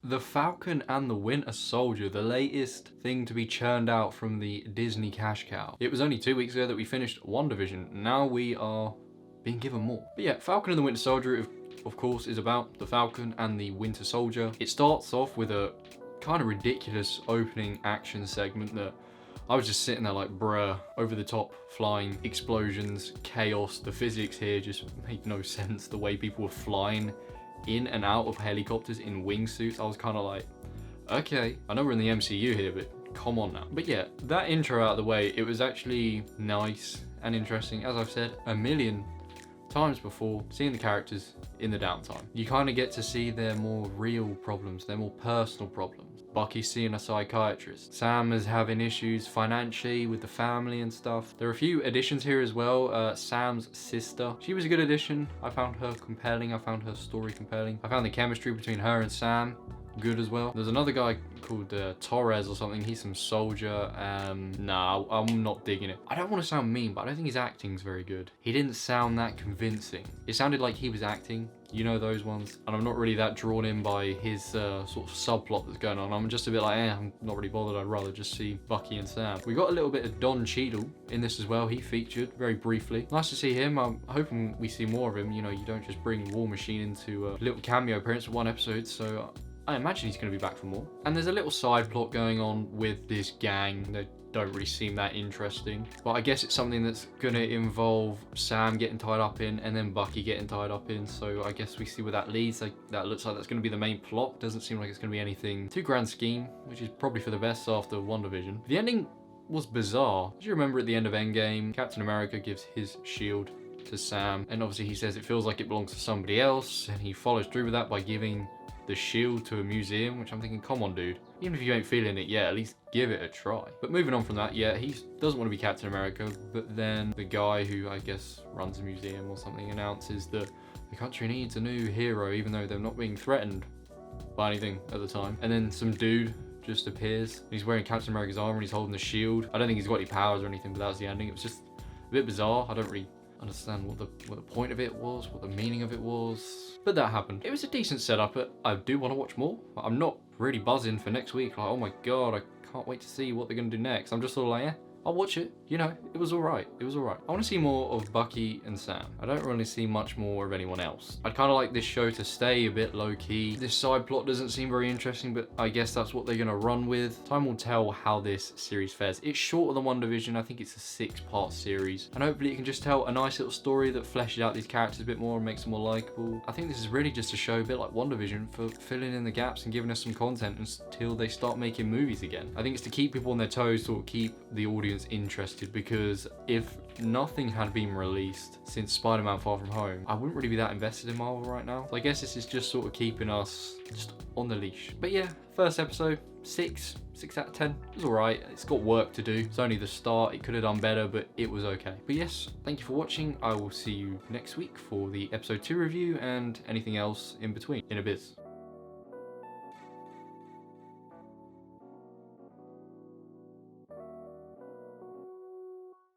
The Falcon and the Winter Soldier, the latest thing to be churned out from the Disney cash cow. It was only 2 weeks ago that we finished WandaVision. Now we are being given more. But yeah, Falcon and the Winter Soldier, of course, is about the Falcon and the Winter Soldier. It starts off with a kind of ridiculous opening action segment that I was just sitting there like, bruh, over the top, flying, explosions, chaos. The physics here just made no sense. The way people were flying in and out of helicopters in wingsuits, I was kind of like, okay, I know we're in the MCU here, but come on now. But yeah, that intro out of the way, it was actually nice and interesting. As I've said a million times before, seeing the characters in the downtime, you kind of get to see their more real problems, their more personal problems. Bucky's seeing a psychiatrist. Sam is having issues financially with the family and stuff. There are a few additions here as well. Sam's sister, she was a good addition. I found her compelling. I found her story compelling. I found the chemistry between her and Sam good as well. There's another guy called Torres or something. He's some soldier. Nah, I'm not digging it. I don't want to sound mean, but I don't think his acting's very good. He didn't sound that convincing. It sounded like he was acting. You know those ones? And I'm not really that drawn in by his sort of subplot that's going on. I'm just a bit like, I'm not really bothered. I'd rather just see Bucky and Sam. We got a little bit of Don Cheadle in this as well. He featured very briefly. Nice to see him. I'm hoping we see more of him. You know, you don't just bring War Machine into a little cameo appearance for one episode, so I imagine he's going to be back for more. And there's a little side plot going on with this gang that don't really seem that interesting. But I guess it's something that's going to involve Sam getting tied up in and then Bucky getting tied up in. So I guess we see where that leads. Like, that looks like that's going to be the main plot. Doesn't seem like it's going to be anything too grand scheme, which is probably for the best after WandaVision. The ending was bizarre. Do you remember at the end of Endgame, Captain America gives his shield to Sam, and obviously he says it feels like it belongs to somebody else, and he follows through with that by giving the shield to a museum, which I'm thinking, come on, dude. Even if you ain't feeling it yet, at least give it a try. But moving on from that, yeah, he doesn't want to be Captain America, but then the guy who I guess runs a museum or something announces that the country needs a new hero, even though they're not being threatened by anything at the time. And then some dude just appears. He's wearing Captain America's armor and he's holding the shield. I don't think he's got any powers or anything, but that was the ending. It was just a bit bizarre. I don't really understand what the point of it was, what the meaning of it was, but that happened. It was a decent setup, but I do want to watch more. I'm not really buzzing for next week, like, oh my god, I can't wait to see what they're gonna do next. I'm just sort of like, yeah, I'll watch it. You know, it was alright. It was alright. I want to see more of Bucky and Sam. I don't really see much more of anyone else. I'd kind of like this show to stay a bit low-key. This side plot doesn't seem very interesting, but I guess that's what they're going to run with. Time will tell how this series fares. It's shorter than WandaVision. I think it's a 6-part series. And hopefully it can just tell a nice little story that fleshes out these characters a bit more and makes them more likable. I think this is really just a show a bit like WandaVision for filling in the gaps and giving us some content until they start making movies again. I think it's to keep people on their toes, to keep the audience interested, because if nothing had been released since Spider-Man Far From Home, I wouldn't really be that invested in Marvel right now. So I guess this is just sort of keeping us just on the leash. But yeah, first episode, 6 out of 10. It was alright. It's got work to do. It's only the start. It could have done better, but it was okay. But yes, thank you for watching. I will see you next week for the episode 2 review and anything else in between. In a biz.